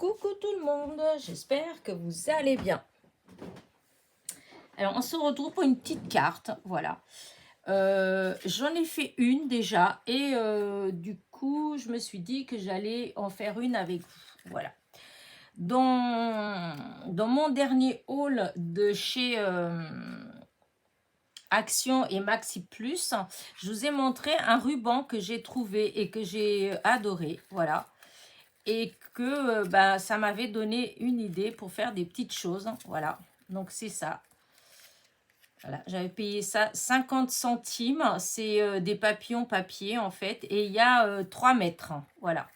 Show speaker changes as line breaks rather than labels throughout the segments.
Coucou tout le monde, j'espère que vous allez bien. Alors on se retrouve pour une petite carte, voilà. J'en ai fait une déjà et du coup je me suis dit que j'allais en faire une avec vous, voilà. Dans mon dernier haul de chez Action et Maxi Plus, je vous ai montré un ruban que j'ai trouvé et que j'ai adoré, voilà. Et que ça m'avait donné une idée pour faire des petites choses, voilà. Donc c'est ça. Voilà, j'avais payé ça 50 centimes, c'est des papillons papier en fait, et il y a 3 mètres, voilà.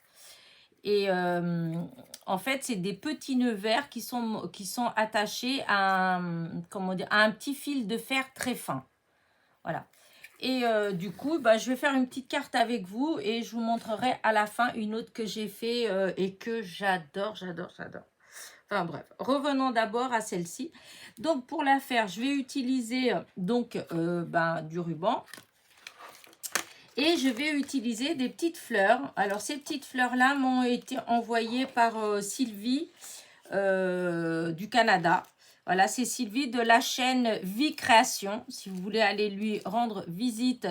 Et en fait, c'est des petits nœuds verts qui sont attachés à comment dire, à un petit fil de fer très fin, voilà. Et du coup, je vais faire une petite carte avec vous et je vous montrerai à la fin une autre que j'ai fait et que j'adore. Enfin bref, revenons d'abord à celle-ci. Donc pour la faire, je vais utiliser du ruban et je vais utiliser des petites fleurs. Alors ces petites fleurs-là m'ont été envoyées par Sylvie du Canada. Voilà, c'est Sylvie de la chaîne Vie Création. Si vous voulez aller lui rendre visite,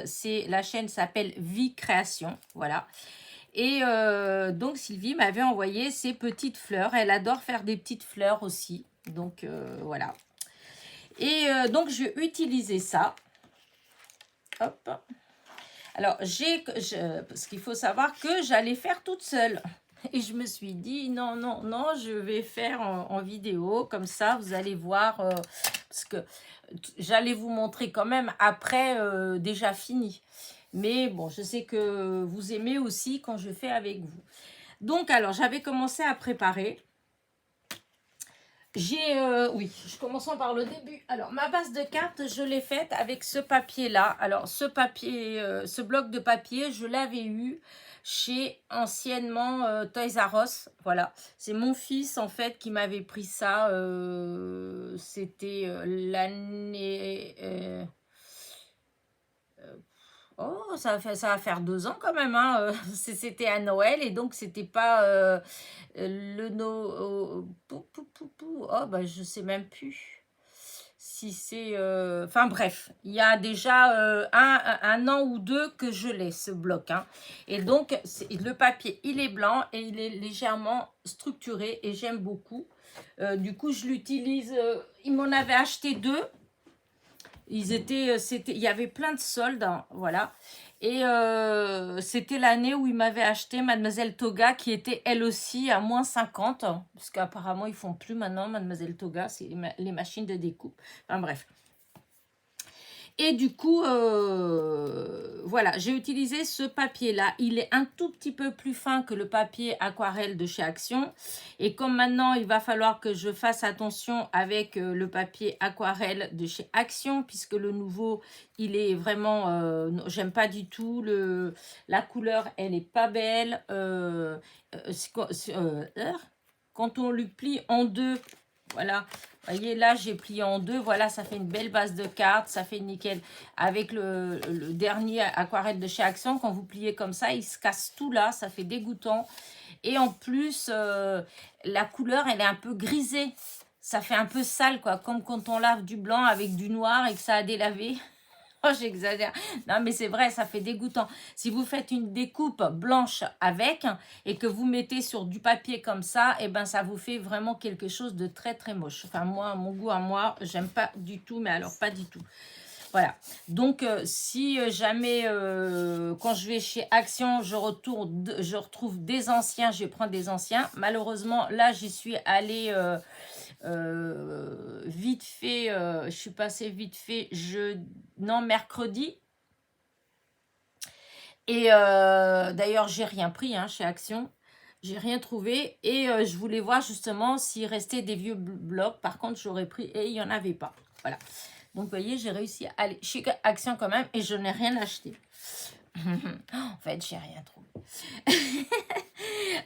la chaîne s'appelle Vie Création. Voilà. Et donc Sylvie m'avait envoyé ces petites fleurs. Elle adore faire des petites fleurs aussi. Donc voilà. Et donc je vais utiliser ça. Hop. Alors parce qu'il faut savoir que j'allais faire toute seule. Et je me suis dit, non, je vais faire en vidéo, comme ça, vous allez voir, parce que j'allais vous montrer quand même après déjà fini. Mais bon, je sais que vous aimez aussi quand je fais avec vous. Donc, alors, j'avais commencé à préparer. Oui, je commençons par le début. Alors, ma base de cartes, je l'ai faite avec ce papier-là. Alors, ce papier, ce bloc de papier, je l'avais eu chez anciennement Toys R Us. Voilà, c'est mon fils en fait qui m'avait pris ça. C'était l'année... Oh, ça va faire 2 ans quand même, hein. C'était à Noël et donc c'était pas le no... je sais même plus si c'est... Enfin bref, il y a déjà un an ou deux que je l'ai, ce bloc, hein. Et donc, le papier, il est blanc et il est légèrement structuré et j'aime beaucoup. Du coup, je l'utilise... il m'en avait acheté 2. Il y avait plein de soldes, hein, voilà. Et c'était l'année où il m'avait acheté Mademoiselle Toga, qui était elle aussi à moins 50, parce qu'apparemment ils font plus maintenant Mademoiselle Toga, c'est les machines de découpe. Enfin bref. Et du coup, voilà, j'ai utilisé ce papier-là. Il est un tout petit peu plus fin que le papier aquarelle de chez Action. Et comme maintenant, il va falloir que je fasse attention avec le papier aquarelle de chez Action, puisque le nouveau, il est vraiment... j'aime pas du tout. La couleur, elle est pas belle. Quand on le plie en deux... Voilà, vous voyez là j'ai plié en 2, voilà, ça fait une belle base de cartes, ça fait nickel. Avec le dernier aquarelle de chez Action, quand vous pliez comme ça, il se casse tout là, ça fait dégoûtant. Et en plus, la couleur elle est un peu grisée, ça fait un peu sale quoi, comme quand on lave du blanc avec du noir et que ça a délavé. Oh, j'exagère. Non, mais c'est vrai, ça fait dégoûtant. Si vous faites une découpe blanche avec et que vous mettez sur du papier comme ça, et ben ça vous fait vraiment quelque chose de très très moche. Enfin, moi, mon goût à moi, j'aime pas du tout, mais alors pas du tout. Voilà. Donc, si jamais, quand je vais chez Action, je retrouve des anciens, je vais prendre des anciens. Malheureusement, là, j'y suis allée... vite fait, je suis passée vite fait mercredi. Et d'ailleurs, j'ai rien pris chez Action. J'ai rien trouvé. Et je voulais voir justement s'il restait des vieux blocs. Par contre, j'aurais pris et il n'y en avait pas. Voilà. Donc, vous voyez, j'ai réussi à aller chez Action quand même et je n'ai rien acheté. En fait, j'ai rien trouvé.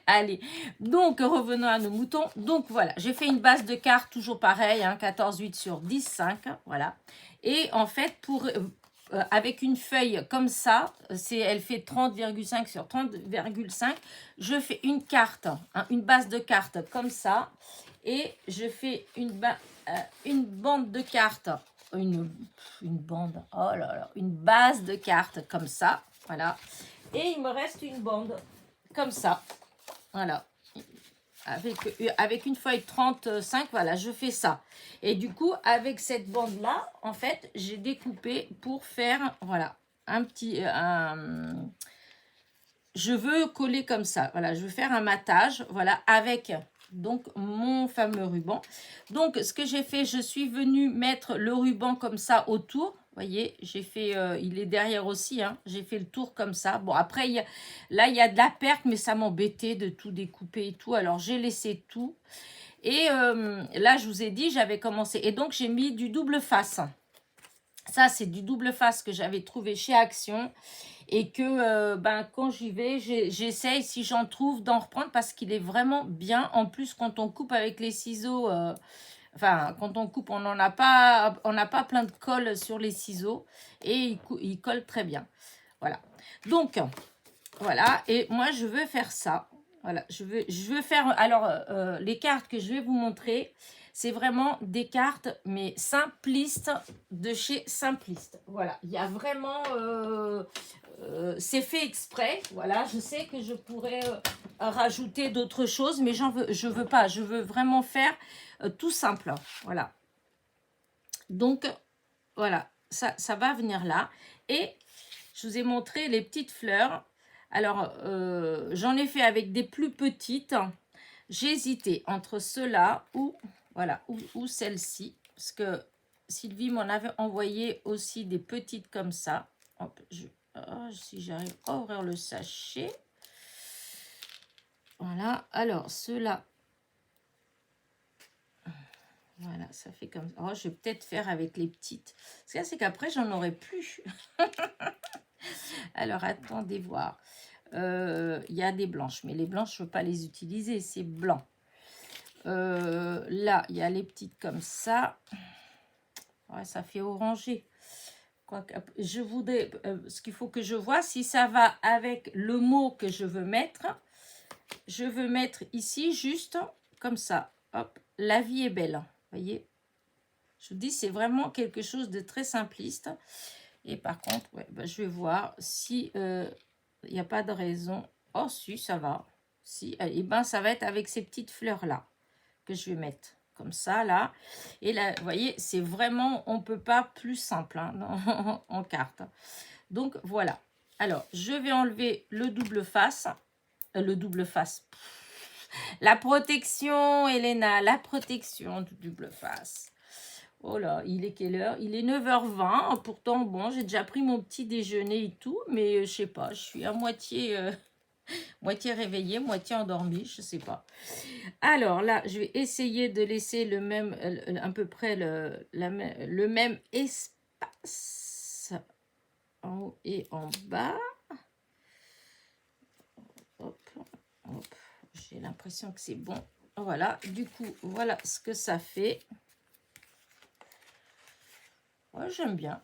Allez, donc revenons à nos moutons. Donc voilà, j'ai fait une base de cartes toujours pareil, 14, 8 sur 10, 5, voilà. Et en fait, avec une feuille comme ça, elle fait 30,5 sur 30,5. Je fais une carte, hein, une base de carte comme ça. Et je fais une bande de cartes. Une bande, oh là là, une base de cartes comme ça. Voilà. Et il me reste une bande comme ça. Voilà. Avec une feuille 35, voilà, je fais ça. Et du coup, avec cette bande-là, en fait, j'ai découpé pour faire, voilà, un petit... je veux coller comme ça, voilà, je veux faire un matage, voilà, avec donc mon fameux ruban. Donc, ce que j'ai fait, je suis venue mettre le ruban comme ça autour. Vous voyez, j'ai fait, il est derrière aussi, hein, j'ai fait le tour comme ça. Bon, après, là, il y a de la perte, mais ça m'embêtait de tout découper et tout. Alors, j'ai laissé tout. Et là, je vous ai dit, j'avais commencé. Et donc, j'ai mis du double face. Ça, c'est du double face que j'avais trouvé chez Action. Et que quand j'y vais, j'essaye, si j'en trouve, d'en reprendre parce qu'il est vraiment bien. En plus, quand on coupe avec les ciseaux... Enfin, quand on coupe, on n'a pas plein de colle sur les ciseaux et il colle très bien. Voilà. Donc, voilà. Et moi, je veux faire ça. Voilà. Je veux faire... Alors, les cartes que je vais vous montrer, c'est vraiment des cartes, mais simplistes de chez Simpliste. Voilà. Il y a vraiment... c'est fait exprès. Voilà. Je sais que je pourrais rajouter d'autres choses, mais je veux pas. Je veux vraiment faire... tout simple, voilà. Donc, voilà, ça va venir là. Et je vous ai montré les petites fleurs. Alors, j'en ai fait avec des plus petites. J'ai hésité entre ceux-là ou, voilà, ou celle-ci. Parce que Sylvie m'en avait envoyé aussi des petites comme ça. Hop, si j'arrive à ouvrir le sachet. Voilà, alors ceux-là. Voilà, ça fait comme ça. Oh, je vais peut-être faire avec les petites. Ce qu'il y a, c'est qu'après, j'en aurai plus. Alors, attendez voir. Il y a des blanches, mais les blanches, je ne veux pas les utiliser. C'est blanc. Là, il y a les petites comme ça. Ouais, ça fait orangé. Je voudrais... ce qu'il faut que je vois, si ça va avec le mot que je veux mettre. Je veux mettre ici, juste comme ça. Hop, la vie est belle. Voyez, je vous dis, c'est vraiment quelque chose de très simpliste. Et par contre, ouais, je vais voir si il n'y a pas de raison. Oh, si, ça va. Si, et ben, ça va être avec ces petites fleurs-là que je vais mettre. Comme ça, là. Et là, vous voyez, c'est vraiment, on ne peut pas plus simple hein, en carte. Donc, voilà. Alors, je vais enlever le double face. Le double face. La protection, Elena, la protection du double face. Oh là, il est quelle heure? Il est 9h20. Pourtant, bon, j'ai déjà pris mon petit déjeuner et tout, mais je sais pas, je suis à moitié, moitié réveillée, moitié endormie, je sais pas. Alors là, je vais essayer de laisser le même, à peu près le même espace en haut et en bas. Hop, hop. J'ai l'impression que c'est bon. Voilà, du coup, voilà ce que ça fait. Ouais, j'aime bien.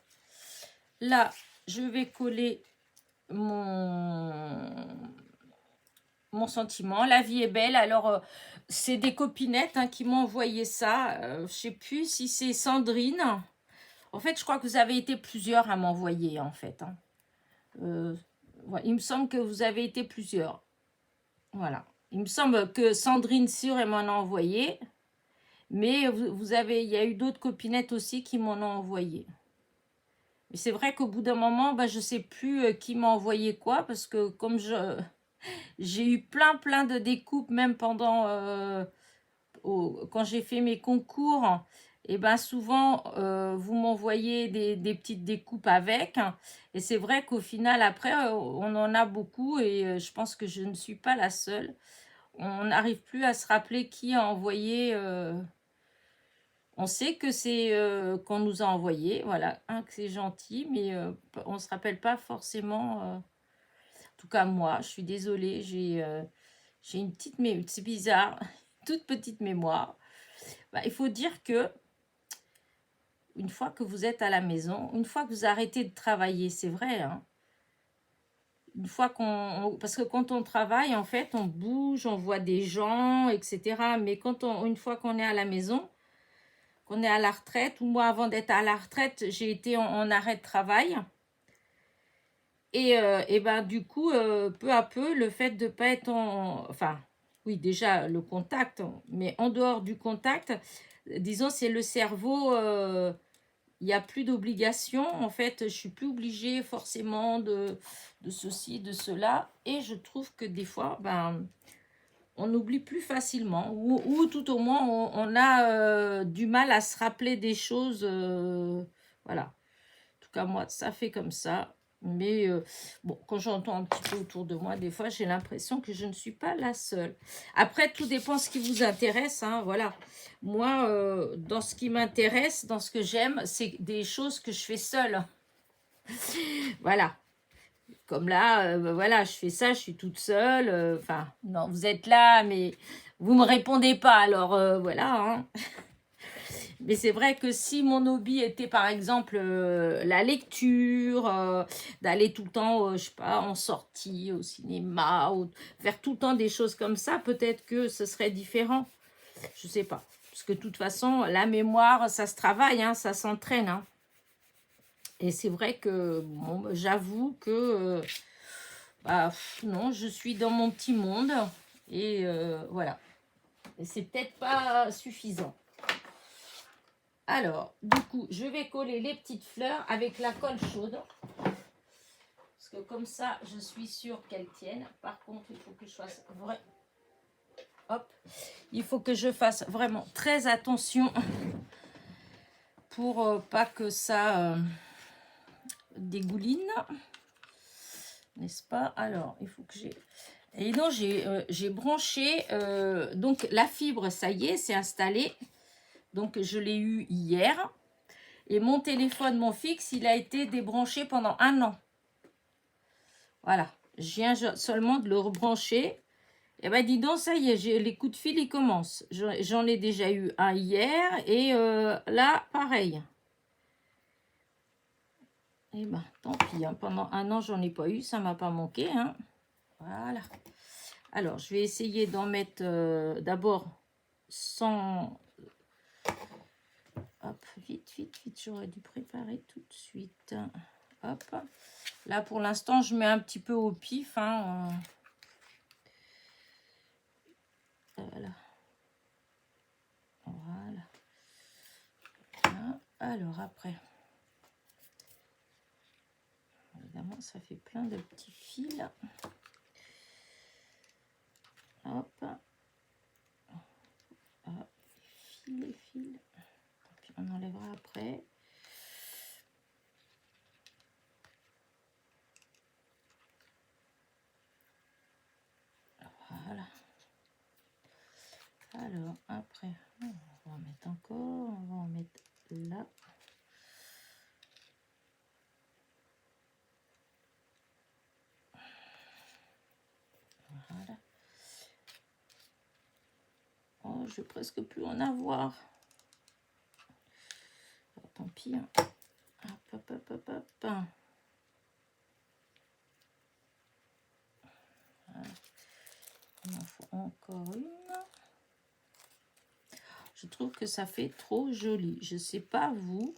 Là, je vais coller mon sentiment. La vie est belle. Alors, c'est des copinettes hein, qui m'ont envoyé ça. Je ne sais plus si c'est Sandrine. En fait, je crois que vous avez été plusieurs à m'envoyer, en fait. Hein. Ouais, il me semble que vous avez été plusieurs. Voilà. Il me semble que Sandrine, sûr, elle m'en a envoyé. Mais il y a eu d'autres copinettes aussi qui m'en ont envoyé. Mais c'est vrai qu'au bout d'un moment, je ne sais plus qui m'a envoyé quoi. Parce que comme j'ai eu plein de découpes, même pendant... quand j'ai fait mes concours, et souvent, vous m'envoyez des petites découpes avec. Et c'est vrai qu'au final, après, on en a beaucoup. Et je pense que je ne suis pas la seule. On n'arrive plus à se rappeler qui a envoyé... on sait que c'est qu'on nous a envoyé, voilà, hein, que c'est gentil, mais on ne se rappelle pas forcément. En tout cas, moi, je suis désolée, j'ai une petite mémoire, c'est bizarre, toute petite mémoire. Il faut dire que une fois que vous êtes à la maison, une fois que vous arrêtez de travailler, c'est vrai, hein, une fois parce que quand on travaille, en fait, on bouge, on voit des gens, etc. Mais une fois qu'on est à la maison, qu'on est à la retraite, ou moi, avant d'être à la retraite, j'ai été en arrêt de travail. Et ben, du coup, peu à peu, le fait de ne pas être enfin, oui, déjà, le contact, mais en dehors du contact, disons, c'est le cerveau, il n'y a plus d'obligation. En fait, je ne suis plus obligée forcément de ceci, de cela. Et je trouve que des fois, ben, on oublie plus facilement. Ou tout au moins, on a du mal à se rappeler des choses. Voilà. En tout cas, moi, ça fait comme ça. Mais bon, quand j'entends un petit peu autour de moi, des fois, j'ai l'impression que je ne suis pas la seule. Après, tout dépend de ce qui vous intéresse, hein, voilà. Moi, dans ce qui m'intéresse, dans ce que j'aime, c'est des choses que je fais seule. Voilà. Comme là, voilà, je fais ça, je suis toute seule. Enfin, non, vous êtes là, mais vous ne me répondez pas. Alors, voilà, hein. Mais c'est vrai que si mon hobby était par exemple la lecture, d'aller tout le temps, je sais pas, en sortie, au cinéma, ou faire tout le temps des choses comme ça, peut-être que ce serait différent. Je sais pas. Parce que de toute façon, la mémoire, ça se travaille, hein, ça s'entraîne. Hein. Et c'est vrai que bon, j'avoue que bah, non, je suis dans mon petit monde. Et voilà. Et c'est peut-être pas suffisant. Alors, du coup, je vais coller les petites fleurs avec la colle chaude. Parce que comme ça, je suis sûre qu'elles tiennent. Par contre, il faut que je fasse il faut que je fasse vraiment très attention pour pas que ça dégouline. N'est-ce pas? Alors, il faut que j'ai... Et donc, j'ai branché... donc, la fibre, ça y est, c'est installé. Donc, je l'ai eu hier. Et mon téléphone, mon fixe, il a été débranché pendant 1 an. Voilà. Je viens seulement de le rebrancher. Et bien, dis donc, ça y est, les coups de fil, ils commencent. J'en ai déjà eu un hier. Et là, pareil. Et ben, tant pis. Hein. Pendant 1 an, j'en ai pas eu. Ça m'a pas manqué. Hein. Voilà. Alors, je vais essayer d'en mettre d'abord sans... Hop, vite, vite, vite. J'aurais dû préparer tout de suite. Hop. Là, pour l'instant, je mets un petit peu au pif. Hein. Voilà. Voilà. Alors, après. Évidemment, ça fait plein de petits fils. Hop. Hop. Les fils. Puis on enlèvera après. Voilà. Alors, après, on va en mettre encore. On va en mettre là. Voilà. Oh, je vais presque plus en avoir. Oh, tant pis. Hein. Hop, hop, hop, hop, hop. Voilà. Il en faut encore une. Je trouve que ça fait trop joli. Je ne sais pas vous,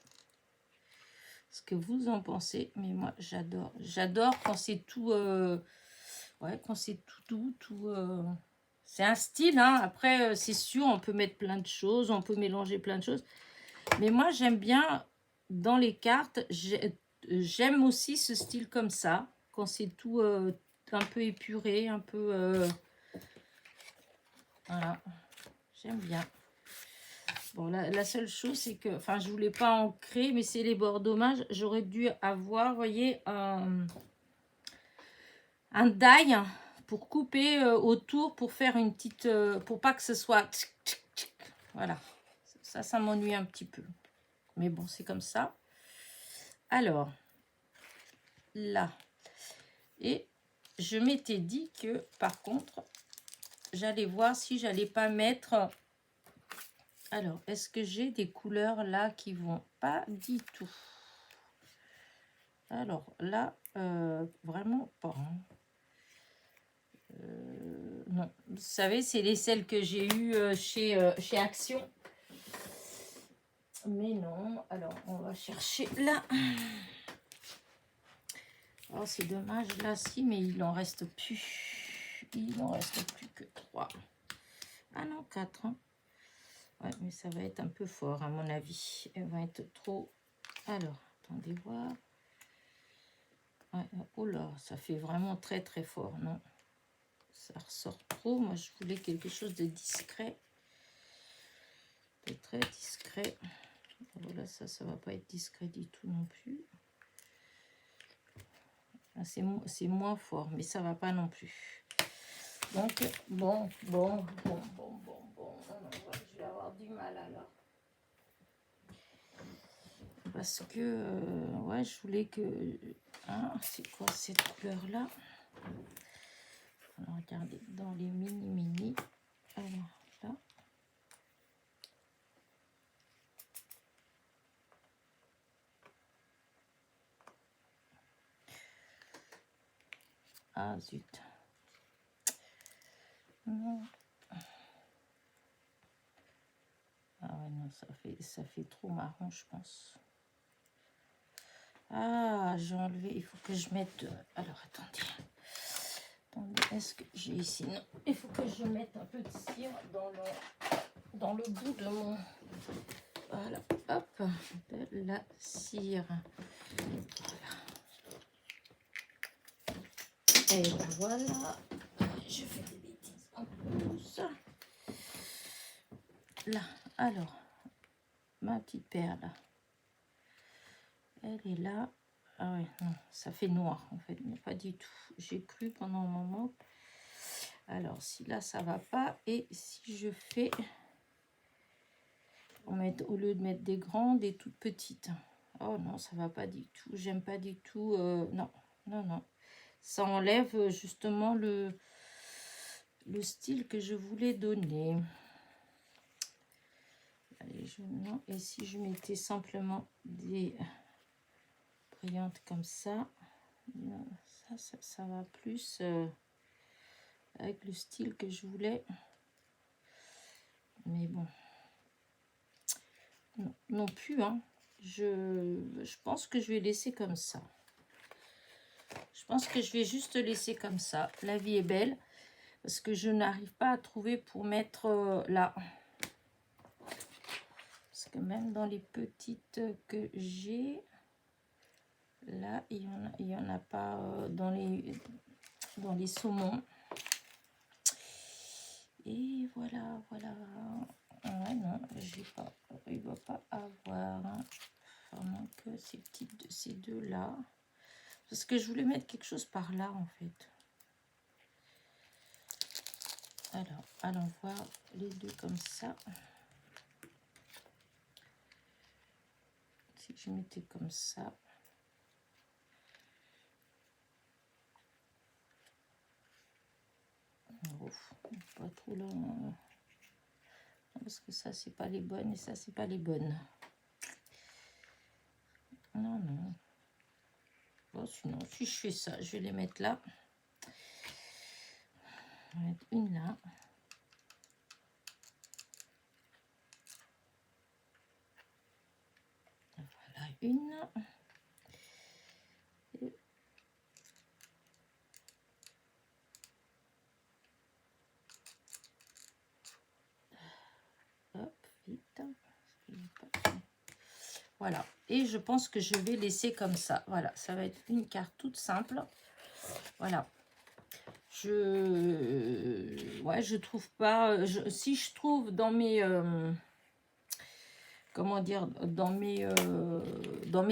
ce que vous en pensez, mais moi j'adore. J'adore quand c'est tout, ouais, quand c'est tout doux, tout. C'est un style, hein. Après, c'est sûr, on peut mettre plein de choses, on peut mélanger plein de choses. Mais moi, j'aime bien, dans les cartes, j'aime aussi ce style comme ça, quand c'est tout un peu épuré, un peu... voilà, j'aime bien. Bon, la seule chose, c'est que... Enfin, je voulais pas ancrer, mais c'est les bords dommages. J'aurais dû avoir, vous voyez, un die pour couper autour, pour faire une petite... pour pas que ce soit... Voilà. Ça m'ennuie un petit peu. Mais bon, c'est comme ça. Alors, là. Et je m'étais dit que, par contre, j'allais voir si j'allais pas mettre Alors, est-ce que j'ai des couleurs là qui vont pas du tout? Alors là, vraiment pas. Hein. Non, vous savez, c'est celles que j'ai eues chez Action. Mais non, alors on va chercher là. Oh, c'est dommage, là, si, mais il en reste plus. Il en reste plus que 3. Ah non, 4. Hein. Ouais, mais ça va être un peu fort, à mon avis. Elle va être trop... Alors, attendez voir. Ouais, oh là, ça fait vraiment très, très fort, non? Ça ressort trop. Moi, je voulais quelque chose de discret. De très discret. Voilà, ça va pas être discret du tout non plus. Ah, c'est moins fort, mais ça va pas non plus. Donc, bon. Je vais avoir du mal alors. Parce que, ouais, je voulais que... Hein, c'est quoi cette couleur-là? Alors, regardez, dans les mini. Alors, là. Ah, zut. Non. Ah ouais, non, ça fait trop marron, je pense. Ah, j'ai enlevé, il faut que je mette... Alors, attendez, est-ce que j'ai ici? Non, il faut que je mette un peu de cire dans le bout de mon... Voilà, hop, de la cire. Voilà. Et voilà, je fais des bêtises en plus. Là, alors, ma petite perle, elle est là. Ah ouais, non, ça fait noir en fait, mais pas du tout. J'ai cru pendant un moment. Alors, si là, ça va pas, et si je fais... au lieu de mettre des grandes, des toutes petites. Oh non, ça va pas du tout. J'aime pas du tout. Non. Ça enlève justement le style que je voulais donner. Allez, non. Et si je mettais simplement des brillantes comme ça, non, ça va plus avec le style que je voulais. Mais bon. Non plus, hein. Je pense que je vais laisser comme ça. Je pense que je vais juste laisser comme ça. La vie est belle. Parce que je n'arrive pas à trouver pour mettre là. Parce que même dans les petites que j'ai, là, il y en a pas dans les saumons. Et voilà. Ouais, non, j'ai pas. Il va pas avoir. Vraiment que ces deux-là. Parce que je voulais mettre quelque chose par là, en fait. Alors, allons voir les deux comme ça. Si je mettais comme ça. Ouf, pas trop là. Parce que ça, c'est pas les bonnes et ça, c'est pas les bonnes. Non. Bon, sinon, si je fais ça, je vais les mettre là. On va mettre une là. Voilà, une. Et... Hop, vite. Voilà. Et je pense que je vais laisser comme ça. Voilà, ça va être une carte toute simple. Voilà. Je trouve pas... si je trouve dans mes... comment dire, dans mes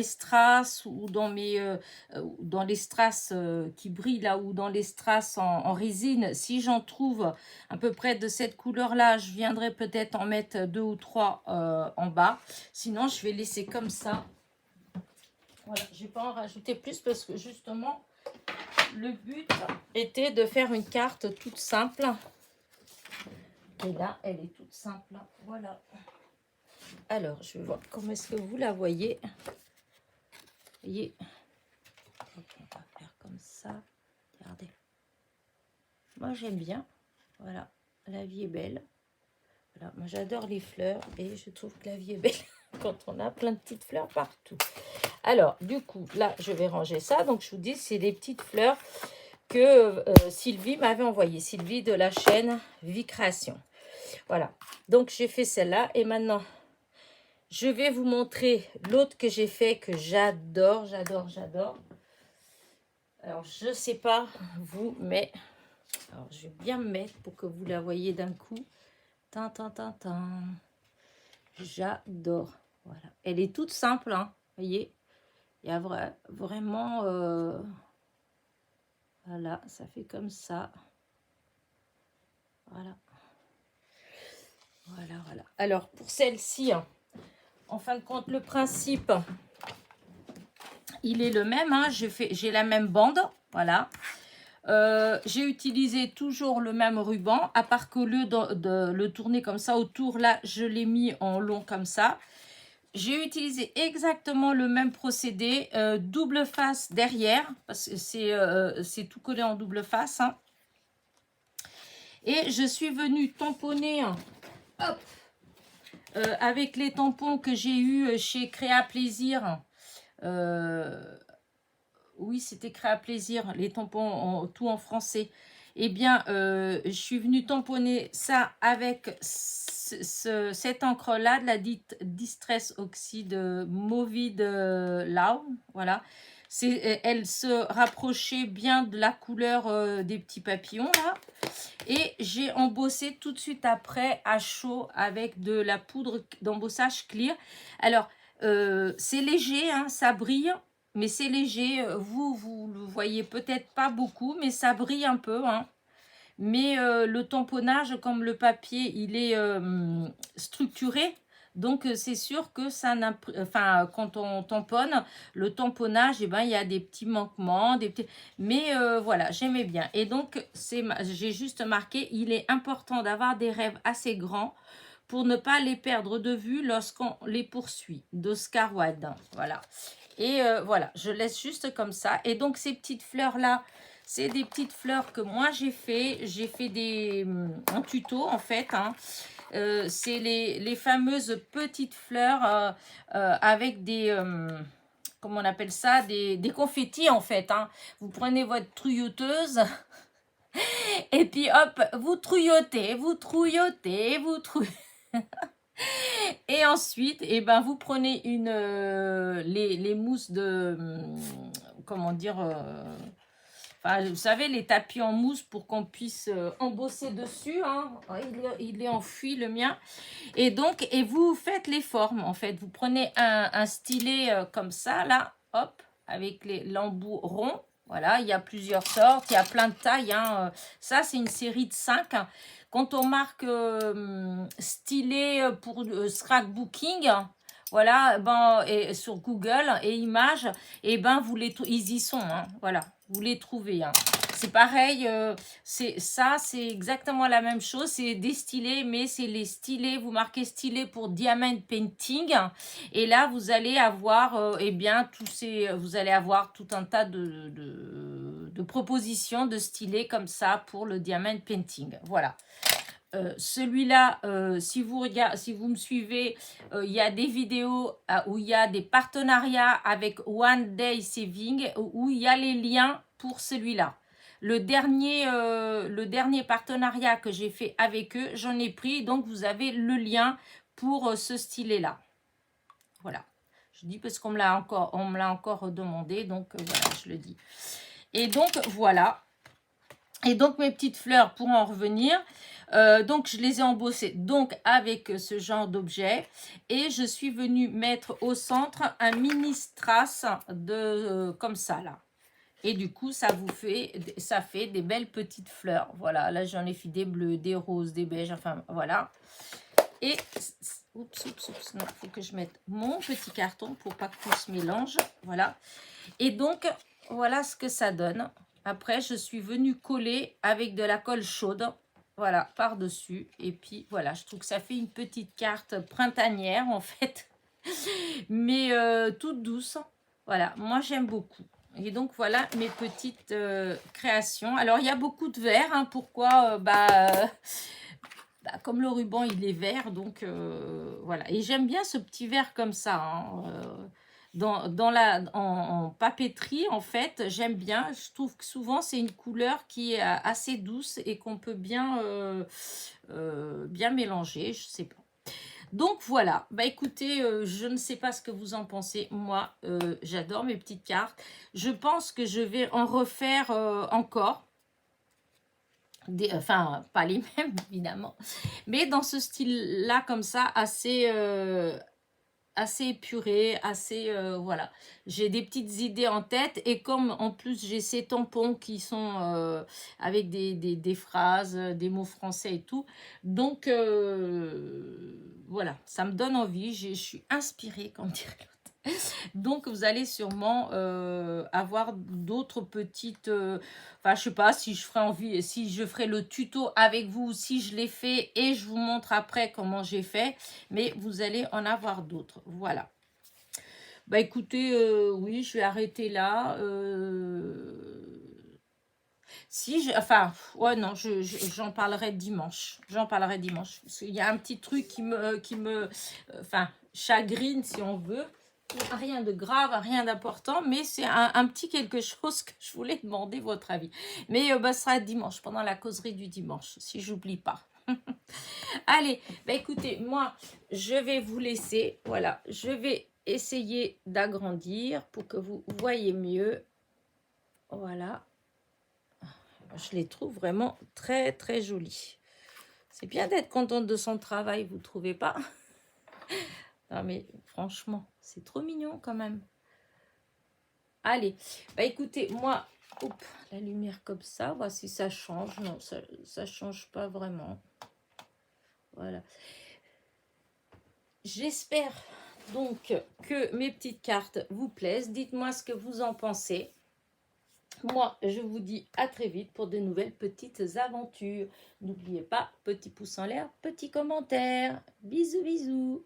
strass ou dans les strass qui brillent là, ou dans les strass en résine, si j'en trouve à peu près de cette couleur là, je viendrai peut-être en mettre 2 ou 3 en bas. Sinon je vais laisser comme ça. Voilà, je vais pas en rajouter plus parce que justement le but était de faire une carte toute simple. Et là elle est toute simple, voilà. Alors, je vais voir comment est-ce que vous la voyez. Vous voyez, donc, on va faire comme ça. Regardez. Moi, j'aime bien. Voilà, la vie est belle. Voilà, moi, j'adore les fleurs et je trouve que la vie est belle quand on a plein de petites fleurs partout. Alors, du coup, là, je vais ranger ça. Donc, je vous dis, c'est des petites fleurs que Sylvie m'avait envoyées. Sylvie de la chaîne Vie Création. Voilà. Donc, j'ai fait celle-là. Et maintenant, je vais vous montrer l'autre que j'ai fait, que j'adore, j'adore, j'adore. Alors, je ne sais pas, vous, mais... Alors, je vais bien me mettre pour que vous la voyez d'un coup. Tan, tan, tan, tan. J'adore. Voilà. Elle est toute simple, hein. Vous voyez, il y a vraiment... Voilà, ça fait comme ça. Voilà. Voilà, voilà. Alors, pour celle-ci, hein, en fin de compte, le principe, il est le même. Hein. J'ai la même bande. Voilà. J'ai utilisé toujours le même ruban, à part qu'au lieu de le tourner comme ça autour, là, je l'ai mis en long comme ça. J'ai utilisé exactement le même procédé, double face derrière, parce que c'est tout collé en double face. Hein. Et je suis venue tamponner, hop, avec les tampons que j'ai eu chez Créa Plaisir. Oui, c'était Créa Plaisir, les tampons tout en français. Eh bien, je suis venue tamponner ça avec cette encre-là, de la Distress Oxide Movide Lau. Voilà. Elle se rapprochait bien de la couleur des petits papillons, là. Et j'ai embossé tout de suite après à chaud avec de la poudre d'embossage clear. Alors, c'est léger, hein, ça brille. Mais c'est léger, vous le voyez peut-être pas beaucoup, mais ça brille un peu. Hein. Mais le tamponnage, comme le papier, il est structuré. Donc, c'est sûr que ça enfin, quand on tamponne, le tamponnage, eh ben, il y a des petits manquements. Mais voilà, j'aimais bien. Et donc, j'ai juste marqué, il est important d'avoir des rêves assez grands pour ne pas les perdre de vue lorsqu'on les poursuit. D'Oscar Wilde. Voilà. Et voilà, je laisse juste comme ça. Et donc, ces petites fleurs-là, c'est des petites fleurs que moi, j'ai fait. J'ai fait un tuto, en fait. Hein. C'est les fameuses petites fleurs avec des... comment on appelle ça? Des confettis, en fait. Hein. Vous prenez votre trouilloteuse... Et puis, hop, vous trouillotez, vous trouillotez, vous trouillotez... Et ensuite, eh ben, vous prenez les mousses de, comment dire, enfin, vous savez, les tapis en mousse pour qu'on puisse embosser dessus. Hein. Il est enfui, le mien. Et donc, vous faites les formes, en fait. Vous prenez un stylet comme ça, là, hop, avec l'embout rond. Voilà, il y a plusieurs sortes, il y a plein de tailles. Hein. Ça, c'est une série de 5. Quand on marque stylet pour scrapbooking, voilà, ben, et sur Google et images, et ben ils y sont, hein, voilà, vous les trouvez. Hein. C'est pareil, c'est exactement la même chose, c'est des stylets, mais c'est les stylets, vous marquez stylet pour diamond painting, et là vous allez avoir, eh bien, vous allez avoir tout un tas de propositions de stylets comme ça pour le diamond painting, voilà. Celui-là, si vous me suivez, il y a des vidéos où il y a des partenariats avec One Day Saving, où il y a les liens pour celui-là. Le dernier partenariat que j'ai fait avec eux, j'en ai pris, donc vous avez le lien pour ce stylet-là. Voilà. Je dis parce qu'on me l'a encore demandé, donc voilà, je le dis. Et donc, voilà. Et donc, mes petites fleurs, pour en revenir, donc je les ai embossées donc avec ce genre d'objet. Et je suis venue mettre au centre un mini strass comme ça, là. Et du coup, ça fait des belles petites fleurs. Voilà, là, j'en ai fait des bleus, des roses, des beiges, enfin, voilà. Et, oups, non, il faut que je mette mon petit carton pour pas que tout se mélange. Voilà. Et donc, voilà ce que ça donne. Après, je suis venue coller avec de la colle chaude. voilà, par-dessus. Et puis, voilà, je trouve que ça fait une petite carte printanière, en fait. Mais toute douce. Voilà, moi, j'aime beaucoup. Et donc, voilà mes petites créations. Alors, il y a beaucoup de verre. Hein, pourquoi comme le ruban, il est vert. Donc, voilà. Et j'aime bien ce petit verre comme ça. Hein, en papeterie, en fait, j'aime bien. Je trouve que souvent, c'est une couleur qui est assez douce et qu'on peut bien mélanger. Je sais pas. Donc voilà, bah écoutez, je ne sais pas ce que vous en pensez. Moi, j'adore mes petites cartes. Je pense que je vais en refaire encore. Enfin, pas les mêmes, évidemment. Mais dans ce style-là, comme ça, assez épuré, assez, voilà. J'ai des petites idées en tête. Et comme, en plus, j'ai ces tampons qui sont avec des phrases, des mots français et tout. Donc, voilà, ça me donne envie. Je suis inspirée, comme dirait l'autre. Donc, vous allez sûrement avoir d'autres petites... Enfin, je sais pas si je ferai envie, si je ferai le tuto avec vous, si je l'ai fait et je vous montre après comment j'ai fait. Mais vous allez en avoir d'autres. Voilà. Bah écoutez, oui, je vais arrêter là. Enfin, ouais, non, j'en parlerai dimanche. J'en parlerai dimanche. Parce qu'il y a un petit truc enfin, chagrine, si on veut. Rien de grave, rien d'important, mais c'est un petit quelque chose que je voulais demander votre avis. Mais ce sera dimanche, pendant la causerie du dimanche, si j'oublie pas. Allez, bah écoutez, moi, je vais vous laisser. Voilà, je vais essayer d'agrandir pour que vous voyez mieux. Voilà. Je les trouve vraiment très, très jolies. C'est bien d'être contente de son travail, vous ne trouvez pas? Non, mais franchement, c'est trop mignon quand même. Allez, bah écoutez, moi, la lumière comme ça, voici ça change. Non, ça change pas vraiment. Voilà. J'espère donc que mes petites cartes vous plaisent. Dites-moi ce que vous en pensez. Moi, je vous dis à très vite pour de nouvelles petites aventures. N'oubliez pas, petit pouce en l'air, petit commentaire. Bisous, bisous.